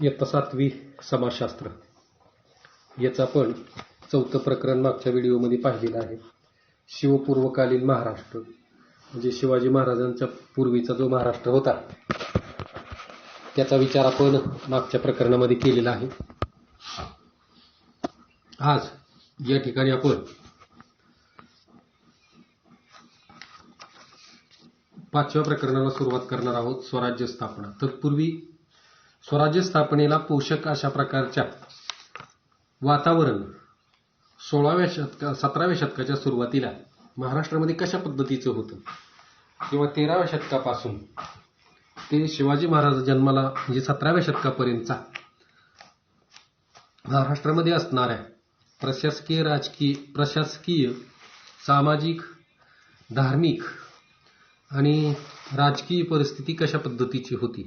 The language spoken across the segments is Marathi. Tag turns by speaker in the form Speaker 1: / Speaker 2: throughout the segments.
Speaker 1: इयत्ता 7वी समाजशास्त्र याचं आपण 4थं प्रकरण मागच्या व्हिडिओमध्ये पाहिलेलं आहे. शिवपूर्वकालीन महाराष्ट्र म्हणजे शिवाजी महाराजांच्या पूर्वीचा जो महाराष्ट्र होता त्याचा विचार आपण मागच्या प्रकरणामध्ये केलेला आहे. आज या ठिकाणी आपण 5व्या प्रकरणाला सुरुवात करणार आहोत. स्वराज्य स्थापना. तत्पूर्वी स्वराज्य स्थापनेला पोषक अशा प्रकारच्या वातावरण 17व्या शतकाच्या सुरुवातीला महाराष्ट्रामध्ये कशा पद्धतीचं होतं किंवा 13व्या शतकापासून ते शिवाजी महाराज जन्माला म्हणजे 17व्या शतकापर्यंतचा महाराष्ट्रामध्ये असणाऱ्या प्रशासकीय, सामाजिक, धार्मिक आणि राजकीय परिस्थिती कशा पद्धतीची होती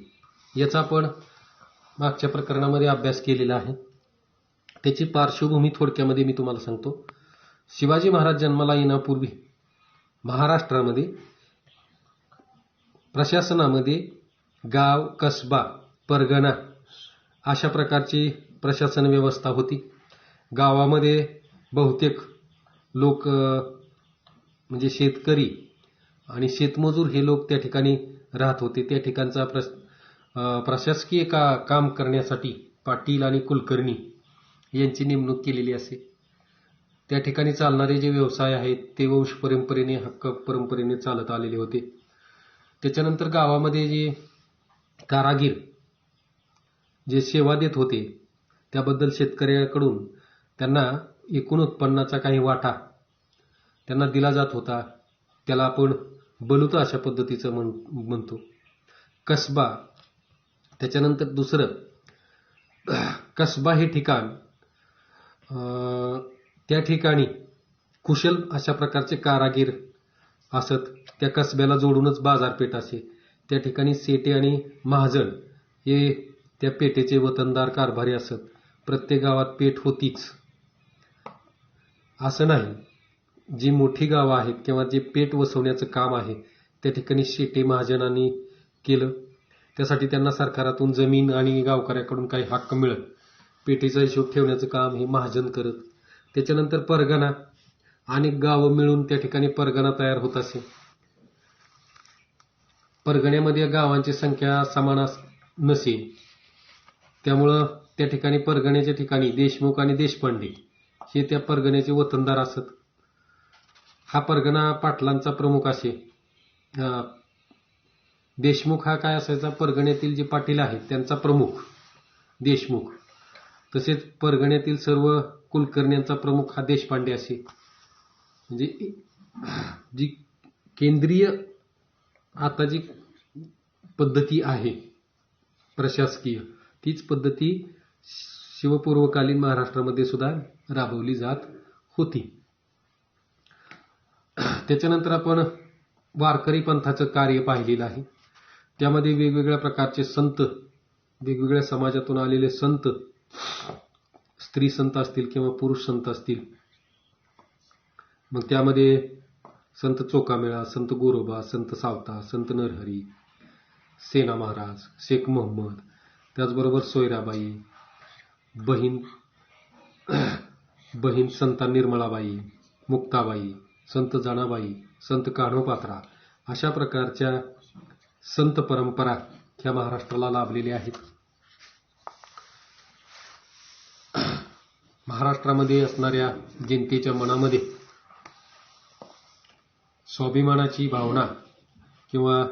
Speaker 1: याचा आपण मागच्या प्रकरणामध्ये अभ्यास केलेला आहे. त्याची पार्श्वभूमी थोडक्यामध्ये मी तुम्हाला सांगतो. शिवाजी महाराज जन्माला येण्यापूर्वी महाराष्ट्रामध्ये प्रशासनामध्ये गाव, कसबा, परगणा अशा प्रकारची प्रशासन व्यवस्था होती. गावामध्ये बहुतेक लोक म्हणजे शेतकरी आणि शेतमजूर हे लोक त्या ठिकाणी राहत होते. त्या ठिकाणचा प्रशासकीय काम करण्यासाठी पाटील आणि कुलकर्णी यांची नेमणूक केलेली असे. त्या ठिकाणी चालणारे जे व्यवसाय आहेत ते वंश परंपरेने, हक्क परंपरेने चालत आलेले होते. त्याच्यानंतर गावामध्ये जे कारागीर जे सेवा देत होते त्याबद्दल शेतकऱ्याकडून त्यांना एकूण उत्पन्नाचा काही वाटा त्यांना दिला जात होता. त्याला आपण बलुत अशा पद्धतीचं म्हणतो. कसबा. त्याच्यानंतर दुसरं कसबा हे ठिकाण, त्या ठिकाणी कुशल अशा प्रकारचे कारागीर असत. त्या कसब्याला जोडूनच बाजारपेठ असे. त्या ठिकाणी सेटे आणि महाजन हे त्या पेठेचे वतनदार कारभारी असत. प्रत्येक गावात पेठ होतीच असं नाही. जी मोठी गावं आहेत किंवा जे पेठ वसवण्याचं काम आहे त्या ठिकाणी शेटे महाजनांनी केलं. त्यासाठी त्यांना सरकारातून जमीन आणि गावकऱ्याकडून काही हक्क मिळत. पेठेचा हिशोब ठेवण्याचं काम हे महाजन करत. त्याच्यानंतर परगणा. अनेक गावं मिळून त्या ठिकाणी परगणा तयार होत असे. परगण्यामध्ये गावांची संख्या समान नसेल त्यामुळं त्या ठिकाणी परगण्याच्या ठिकाणी देशमुख आणि देशपांडे हे त्या परगण्याचे वतनदार असत. हा परगणा पाटलांचा प्रमुख असे. देशमुख हा काय असायचा, परगण्यातील जे पाटील आहेत त्यांचा प्रमुख देशमुख. तसेच परगण्यातील सर्व कुलकर्ण्यांचा प्रमुख हा देशपांडे असे. म्हणजे जी केंद्रीय आता जी पद्धती आहे प्रशासकीय तीच पद्धती शिवपूर्वकालीन महाराष्ट्रामध्ये सुद्धा राबवली जात होती. त्याच्यानंतर आपण वारकरी पंथाचं कार्य पाहिलेलं आहे. त्यामध्ये वेगवेगळ्या प्रकारचे संत, वेगवेगळ्या समाजातून आलेले संत, स्त्री संत असतील किंवा पुरुष संत असतील. मग त्यामध्ये संत चोखामेळा, संत गोरोबा, संत सावता, संत नरहरी, सेना महाराज, शेख मोहम्मद, त्याचबरोबर सोयराबाई, बहीण संता निर्मळाबाई, मुक्ताबाई, संत जनाबाई, संत कान्होपात्रा अशा प्रकारच्या संत परंपरा ह्या महाराष्ट्राला लाभलेल्या आहेत. महाराष्ट्रामध्ये असणाऱ्या जनतेच्या मनामध्ये स्वाभिमानाची भावना किंवा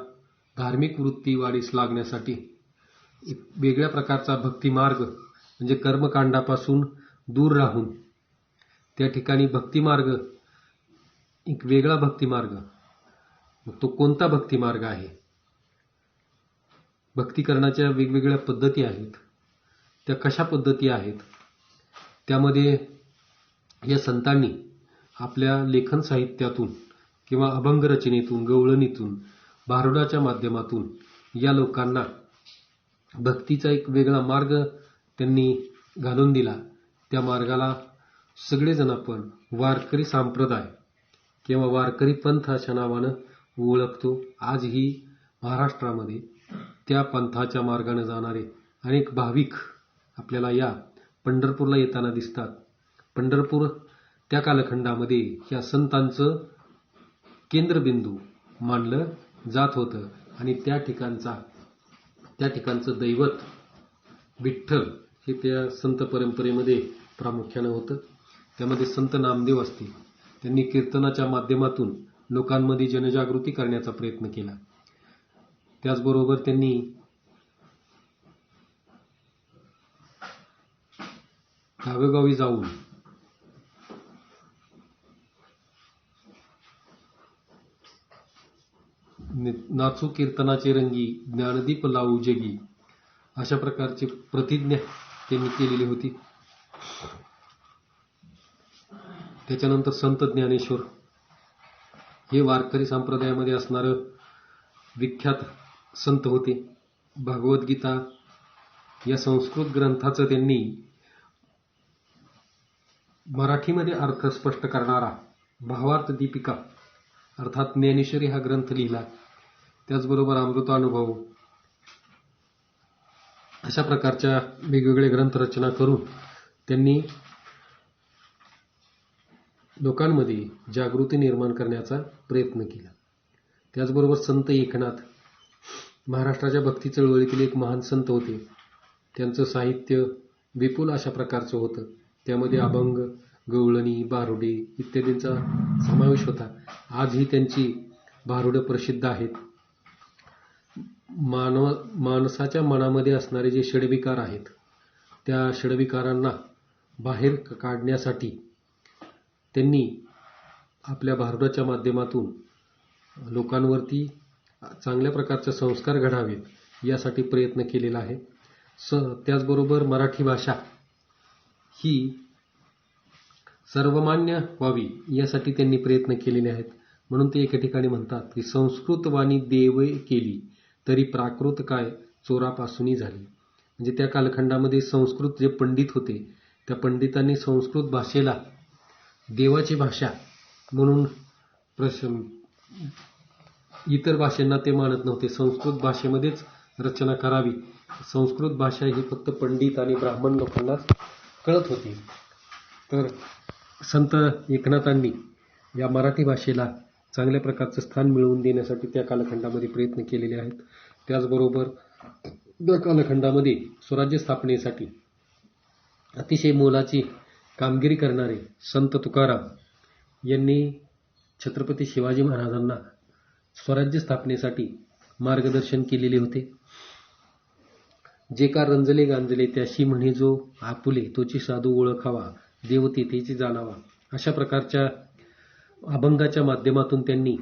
Speaker 1: धार्मिक वृत्ती वाढीस लागण्यासाठी एक वेगळ्या प्रकारचा भक्तिमार्ग म्हणजे कर्मकांडापासून दूर राहून त्या ठिकाणी भक्तिमार्ग, एक वेगळा भक्तिमार्ग. तो कोणता भक्तिमार्ग आहे? भक्ती करण्याच्या वेगवेगळ्या पद्धती आहेत. त्या कशा पद्धती आहेत? त्यामध्ये या संतांनी आपल्या लेखन साहित्यातून किंवा अभंग रचनेतून, गवळणीतून, भारुडाच्या माध्यमातून या लोकांना भक्तीचा एक वेगळा मार्ग त्यांनी घालून दिला. त्या मार्गाला सगळेजण आपण वारकरी संप्रदाय किंवा वारकरी पंथ अशा नावानं ओळखतो. आजही महाराष्ट्रामध्ये त्या पंथाच्या मार्गाने जाणारे अनेक भाविक आपल्याला या पंढरपूरला येताना दिसतात. पंढरपूर त्या कालखंडामध्ये या संतांचं केंद्रबिंदू मानलं जात होतं आणि त्या ठिकाणचं दैवत विठ्ठल हे त्या संत परंपरेमध्ये प्रामुख्यानं होतं. त्यामध्ये संत नामदेव असतील, त्यांनी कीर्तनाच्या माध्यमातून लोकांमध्ये जनजागृती करण्याचा प्रयत्न केला. त्याचबरोबर त्यांनी गावोगावी जाऊन नाचू कीर्तनाचे रंगी, ज्ञानदीप लावू जगी, अशा प्रकारची प्रतिज्ञा त्यांनी केलेली होती. त्याच्यानंतर संत ज्ञानेश्वर हे वारकरी संप्रदायामध्ये असणारं विख्यात संत होते. भगवद्गीता या संस्कृत ग्रंथाचं त्यांनी मराठीमध्ये अर्थ स्पष्ट करणारा भावार्थ दीपिका अर्थात ज्ञानेश्वरी हा ग्रंथ लिहिला. त्याचबरोबर अमृतानुभव अशा प्रकारच्या वेगवेगळे ग्रंथ रचना करून त्यांनी लोकांमध्ये जागृती निर्माण करण्याचा प्रयत्न केला. त्याचबरोबर संत एकनाथ महाराष्ट्राच्या भक्ती चळवळीतील एक महान संत होते. त्यांचं साहित्य विपुल अशा प्रकारचं होतं. त्यामध्ये अभंग, गवळणी, भारुडे इत्यादींचा समावेश होता. आजही त्यांची भारुडं प्रसिद्ध आहेत. माणसाच्या मनामध्ये असणारे जे षड्विकार आहेत त्या षड्विकारांना बाहेर काढण्यासाठी त्यांनी आपल्या भारुडाच्या माध्यमातून लोकांवरती चांगल्या प्रकारचे संस्कार घडावेत यासाठी प्रयत्न केलेला आहे. त्याचबरोबर मराठी भाषा ही सर्वमान्य व्हावी यासाठी त्यांनी प्रयत्न केलेले आहेत. म्हणून ते एका ठिकाणी म्हणतात की संस्कृत वाणी देवे केली तरी प्राकृत काय चोरापासूनही झाली. म्हणजे त्या कालखंडामध्ये संस्कृत जे पंडित होते त्या पंडितांनी संस्कृत भाषेला देवाची भाषा म्हणून इतर भाषांना ते मानत नव्हते. संस्कृत भाषेमध्येच रचना करावी. संस्कृत भाषा ही फक्त पंडित आणि ब्राह्मण लोकांनाच कळत होती. तर संत एकनाथांनी या मराठी भाषेला चांगल्या प्रकारचं स्थान मिळवून देण्यासाठी त्या कालखंडामध्ये प्रयत्न केलेले आहेत. त्याचबरोबर त्या कालखंडामध्ये स्वराज्य स्थापनेसाठी अतिशय मोलाची कामगिरी करणारे संत तुकाराम यांनी छत्रपती शिवाजी महाराजांना स्वराज्य स्थापनेसाठी मार्गदर्शन केलेले होते. जे का रंजले गांजले त्याशी म्हणे जो आपुले, तोची साधू ओळखावा, देव तेथेची जाणावा, अशा प्रकारच्या अभंगाच्या माध्यमातून त्यांनी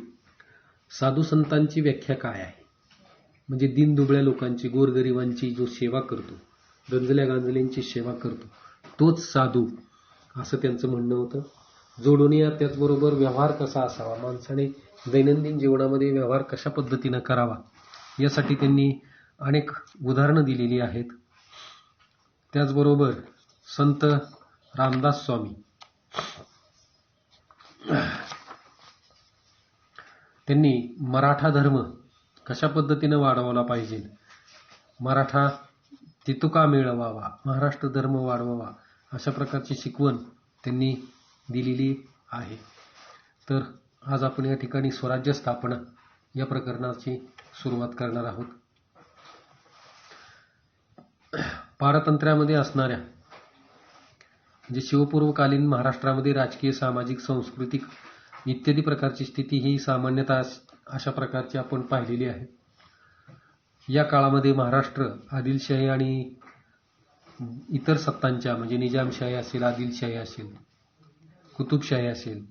Speaker 1: साधू संतांची व्याख्या काय आहे, म्हणजे दीनदुबळ्या लोकांची, गोरगरिबांची जो सेवा करतो, रंजल्या गांजल्यांची सेवा करतो, तोच साधू असं त्यांचं म्हणणं होतं. जोडून या त्याचबरोबर व्यवहार कसा असावा, माणसाने दैनंदिन जीवनामध्ये व्यवहार कशा पद्धतीनं करावा यासाठी त्यांनी अनेक उदाहरणं दिलेली आहेत. त्याचबरोबर संत रामदास स्वामी त्यांनी मराठा धर्म कशा पद्धतीनं वाढवला पाहिजे, मराठा तितुका मिळवावा, महाराष्ट्र धर्म वाढवावा, अशा प्रकारची शिकवण त्यांनी दिलेली आहे. तर आज आपण या ठिकाणी स्वराज्य स्थापना या प्रकरणाची सुरुवात करणार आहोत. पारतंत्र्यामध्ये असणाऱ्या म्हणजे शिवपूर्वकालीन महाराष्ट्रामध्ये राजकीय, सामाजिक, सांस्कृतिक इत्यादी प्रकारची स्थिती ही सामान्यतः अशा प्रकारची आपण पाहिलेली आहे. या काळामध्ये महाराष्ट्र आदिलशाही आणि इतर सत्तांच्या म्हणजे निजामशाही असेल, आदिलशाही असेल, कुतुबशाही असेल,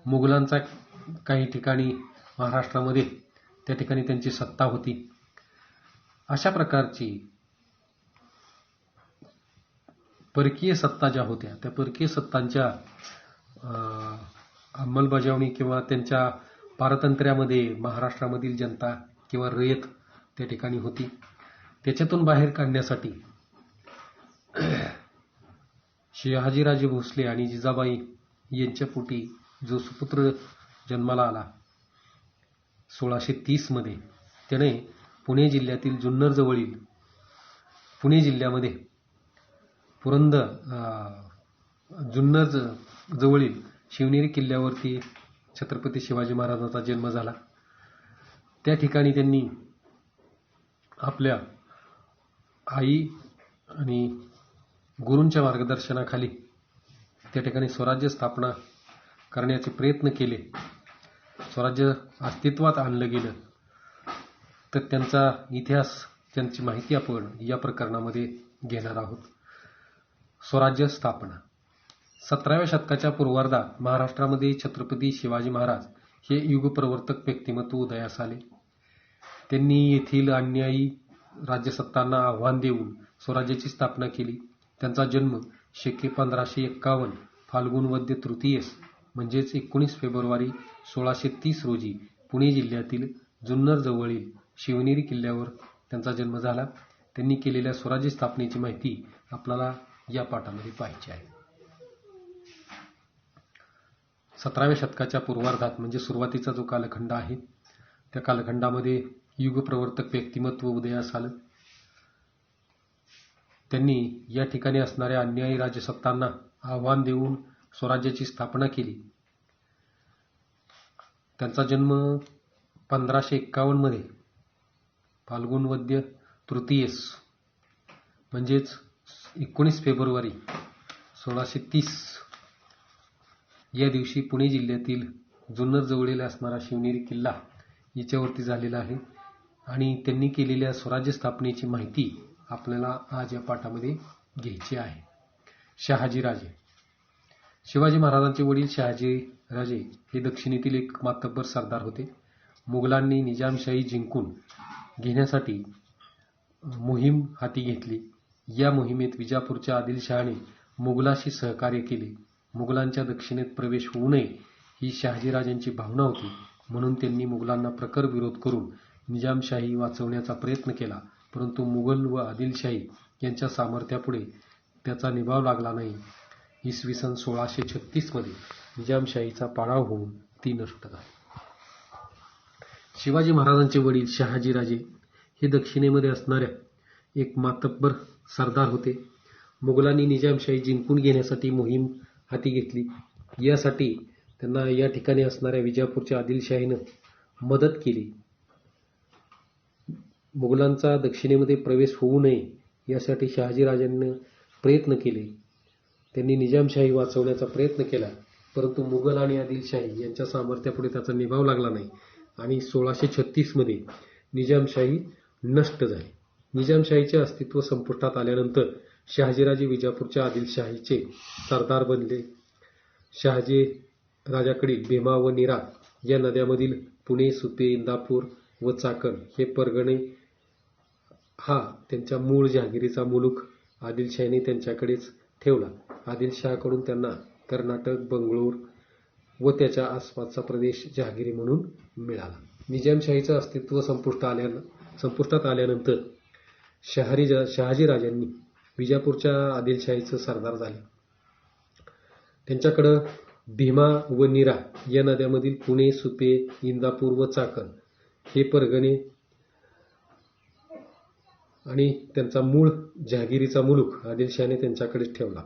Speaker 1: मुघलांचा काही ठिकाणी महाराष्ट्रामध्ये त्या ठिकाणी त्यांची सत्ता होती. अशा प्रकारची परकीय सत्ता ज्या होत्या त्या परकीय सत्तांच्या अंमलबजावणी किंवा त्यांच्या पारतंत्र्यामध्ये महाराष्ट्रामधील जनता किंवा रयत त्या ठिकाणी होती. त्याच्यातून बाहेर काढण्यासाठी शहाजीराजे भोसले आणि जिजाबाई यांच्या पोटी जो सुपुत्र जन्माला आला 1630 मध्ये, त्याने पुणे जिल्ह्यातील जुन्नर जवळील पुणे जिल्ह्यामध्ये जुन्नर जवळील शिवनेरी किल्ल्यावरती छत्रपती शिवाजी महाराजांचा जन्म झाला. त्या ठिकाणी त्यांनी आपल्या आई आणि गुरूंच्या मार्गदर्शनाखाली त्या ठिकाणी स्वराज्य स्थापना करण्याचे प्रयत्न केले. स्वराज्य अस्तित्वात आणलं गेलं. तर त्यांचा इतिहास, त्यांची माहिती आपण या प्रकरणामध्ये घेणार आहोत. स्वराज्य स्थापना. 17व्या शतकाच्या पूर्वार्धात महाराष्ट्रामध्ये छत्रपती शिवाजी महाराज हे युगप्रवर्तक व्यक्तिमत्व उदयास आले. त्यांनी येथील अन्यायी राज्यसत्तांना आव्हान देऊन स्वराज्याची स्थापना केली. त्यांचा जन्म शके 1551 फाल्गुन वद्य तृतीयस म्हणजेच 19 फेब्रुवारी 1630 रोजी पुणे जिल्ह्यातील जुन्नर जवळील शिवनेरी किल्ल्यावर त्यांचा जन्म झाला. त्यांनी केलेल्या स्वराज्य स्थापनेची माहिती आपल्याला या पाठामध्ये पाहायची आहे. 17व्या शतकाच्या पूर्वार्धात म्हणजे सुरुवातीचा जो कालखंड आहे त्या कालखंडामध्ये युगप्रवर्तक व्यक्तिमत्व उदयास आलं. त्यांनी या ठिकाणी असणाऱ्या अन्यायी राजसत्तांना आव्हान देऊन स्वराज्याची स्थापना केली. त्यांचा जन्म 1551 मध्ये फाल्गुन वद्य तृतीयस म्हणजेच 19 फेब्रुवारी 1630 या दिवशी पुणे जिल्ह्यातील जुन्नर जवळील असणारा शिवनेरी किल्ला याच्यावरती झालेला आहे. आणि त्यांनी केलेल्या स्वराज्य स्थापनेची माहिती आपल्याला आज या पाठामध्ये घ्यायची आहे. शहाजीराजे. शिवाजी महाराजांचे वडील शहाजीराजे हे दक्षिणेतील एक मातब्बर सरदार होते. मुघलांनी निजामशाही जिंकून घेण्यासाठी मोहीम हाती घेतली. या मोहिमेत विजापूरच्या आदिलशहाने मुघलाशी सहकार्य केले. मुघलांच्या दक्षिणेत प्रवेश होऊ नये ही शहाजीराजांची भावना होती. म्हणून त्यांनी मुघलांना प्रखर विरोध करून निजामशाही वाचवण्याचा प्रयत्न केला. परंतु मुघल व आदिलशाही यांच्या सामर्थ्यापुढे त्याचा निभाव लागला नाही. इसवी सन 1636 मध्ये निजामशाहीचा पाडाव होऊन ती नष्ट झाली. शिवाजी महाराजांचे वडील शहाजीराजे हे दक्षिणेमध्ये असणाऱ्या एक मातब्बर सरदार होते. मुघलांनी निजामशाही जिंकून घेण्यासाठी मोहीम हाती घेतली. यासाठी त्यांना या ठिकाणी असणाऱ्या विजापूरच्या आदिलशाहीनं मदत केली. मुघलांचा दक्षिणेमध्ये प्रवेश होऊ नये यासाठी शहाजीराजांनी प्रयत्न केले. त्यांनी निजामशाही वाचवण्याचा प्रयत्न केला. परंतु मुघल आणि आदिलशाही यांच्या सामर्थ्यापुढे त्याचा निभाव लागला नाही आणि 1636 मध्ये निजामशाही नष्ट झाली. निजामशाहीचे अस्तित्व संपुष्टात आल्यानंतर शहाजीराजे विजापूरच्या आदिलशाहीचे सरदार बनले. शहाजीराजाकडील भीमा व नीरा या नद्यांमधील पुणे, सुपे, इंदापूर व चाकण हे परगणे हा त्यांच्या मूळ जहागिरीचा मुलूक आदिलशाहीने त्यांच्याकडेच ठेवला. आदिलशहाकडून त्यांना कर्नाटक, बंगळूर व त्याच्या आसपासचा प्रदेश जहागिरी म्हणून मिळाला. निजामशाहीचं अस्तित्व संपुष्टात आल्यानंतर शहाजीराजांनी विजापूरच्या आदिलशाहीचे सरदार झाले. त्यांच्याकडं भीमा व नीरा या नद्यांमधील पुणे, सुपे, इंदापूर व चाकण हे परगणे आणि त्यांचा मूळ जहागिरीचा मुलूक आदिलशहाने त्यांच्याकडेच ठेवला.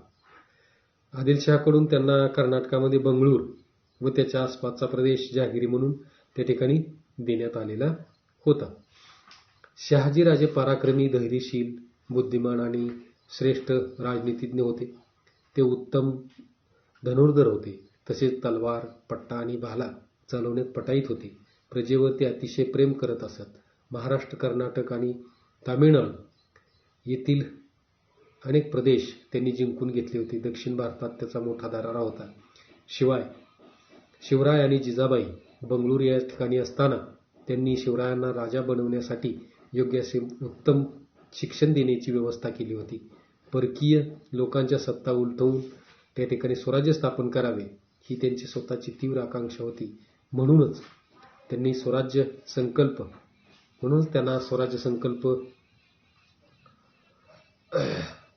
Speaker 1: आदिलशहाकडून त्यांना कर्नाटकामध्ये बंगळूर व त्याच्या आसपासचा प्रदेश जहागिरी म्हणून त्या ठिकाणी देण्यात आलेला होता. शहाजीराजे पराक्रमी, धैर्यशील, बुद्धिमान आणि श्रेष्ठ राजनीतिज्ञ होते. ते उत्तम धनुर्धर होते. तसेच तलवार, पट्टा आणि भाला चालवण्यात पटाईत होते. प्रजेवर ते अतिशय प्रेम करत असत. महाराष्ट्र, कर्नाटक आणि तामिळनाडू येथील अनेक प्रदेश त्यांनी जिंकून घेतले होते. दक्षिण भारतात त्याचा मोठा दरारा होता. शिवाय शिवराय आणि जिजाबाई बंगळूर या ठिकाणी असताना त्यांनी शिवरायांना राजा बनवण्यासाठी योग्य असे उत्तम शिक्षण देण्याची व्यवस्था केली होती. परकीय लोकांच्या सत्ता उलटवून त्या ठिकाणी स्वराज्य स्थापन करावे ही त्यांची स्वतःची तीव्र आकांक्षा होती. म्हणूनच त्यांना स्वराज्य संकल्प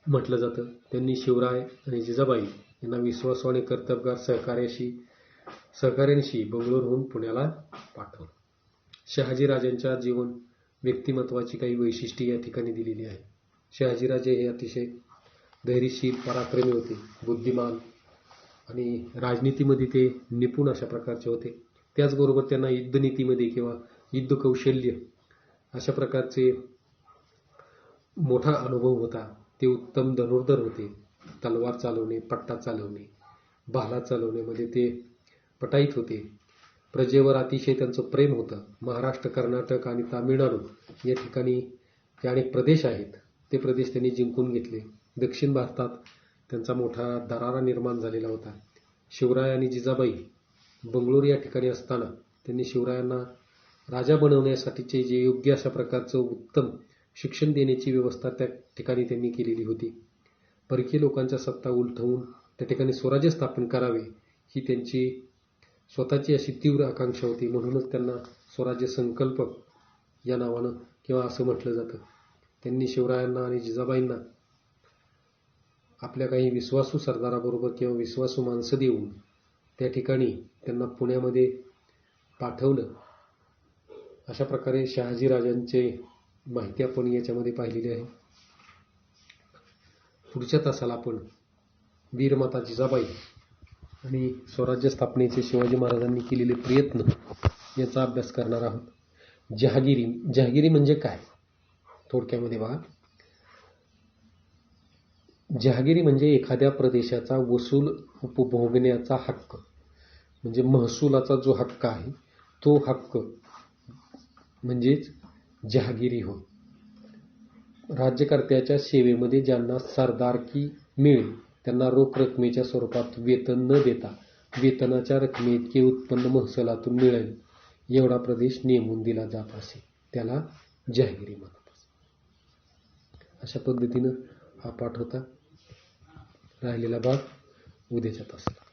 Speaker 1: म्हटलं जातं. त्यांनी शिवराय आणि जिजाबाई यांना विश्वासू आणि कर्तबगार सहकार्यांशी बंगळूरहून पुण्याला पाठवलं. शहाजीराजांच्या जीवन व्यक्तिमत्वाची काही वैशिष्ट्ये या ठिकाणी दिलेली आहेत. शहाजीराजे हे अतिशय धैर्यशील, पराक्रमी होते, बुद्धिमान आणि राजनीतीमध्ये ते निपुण अशा प्रकारचे होते. त्याचबरोबर त्यांना युद्धनीतीमध्ये किंवा युद्ध कौशल्य अशा प्रकारचे मोठा अनुभव होता. ते उत्तम धनुर्धर होते. तलवार चालवणे, पट्टा चालवणे, भाला चालवण्यामध्ये ते पटाईत होते. प्रजेवर अतिशय त्यांचं प्रेम होतं. महाराष्ट्र, कर्नाटक आणि तामिळनाडू या ठिकाणी जे अनेक प्रदेश आहेत ते प्रदेश त्यांनी जिंकून घेतले. दक्षिण भारतात त्यांचा मोठा दरारा निर्माण झालेला होता. शिवराय आणि जिजाबाई बंगळूर या ठिकाणी असताना त्यांनी शिवरायांना राजा बनवण्यासाठीचे जे योग्य अशा प्रकारचं उत्तम शिक्षण देण्याची व्यवस्था त्या ठिकाणी त्यांनी केलेली होती. परकीय लोकांच्या सत्ता उलथवून त्या ठिकाणी स्वराज्य स्थापन करावे ही त्यांची स्वतःची अशी तीव्र आकांक्षा होती. म्हणूनच त्यांना स्वराज्य संकल्पक या नावानं किंवा असं म्हटलं जातं. त्यांनी शिवरायांना आणि जिजाबाईंना आपल्या काही विश्वासू सरदाराबरोबर किंवा विश्वासू माणसं देऊन त्या ठिकाणी त्यांना पुण्यामध्ये पाठवलं. अशा प्रकारे शहाजीराजांचे माहिती आपण याच्यामध्ये पाहिलेली आहे. पुढच्या तासाला आपण वीरमाता जिजाबाई आणि स्वराज्य स्थापनेचे शिवाजी महाराजांनी केलेले प्रयत्न याचा अभ्यास करणार आहोत. जहागिरी म्हणजे काय थोडक्यामध्ये बघा. जहागिरी म्हणजे एखाद्या प्रदेशाचा वसूल उपभोगण्याचा हक्क, म्हणजे महसुलाचा जो हक्क आहे तो हक्क म्हणजेच जहागिरी होय. राज्यकर्त्याच्या सेवेमध्ये ज्यांना सरदारकी मिळेल त्यांना रोख रकमेच्या स्वरूपात वेतन न देता वेतनाच्या रकमेइतके उत्पन्न महसुलातून मिळेल एवढा प्रदेश नेमून दिला जात असे, त्याला जहागिरी म्हणत असे. अशा पद्धतीनं हा पाठ होता. राहिलेला भाग उद्याच्या तासाला.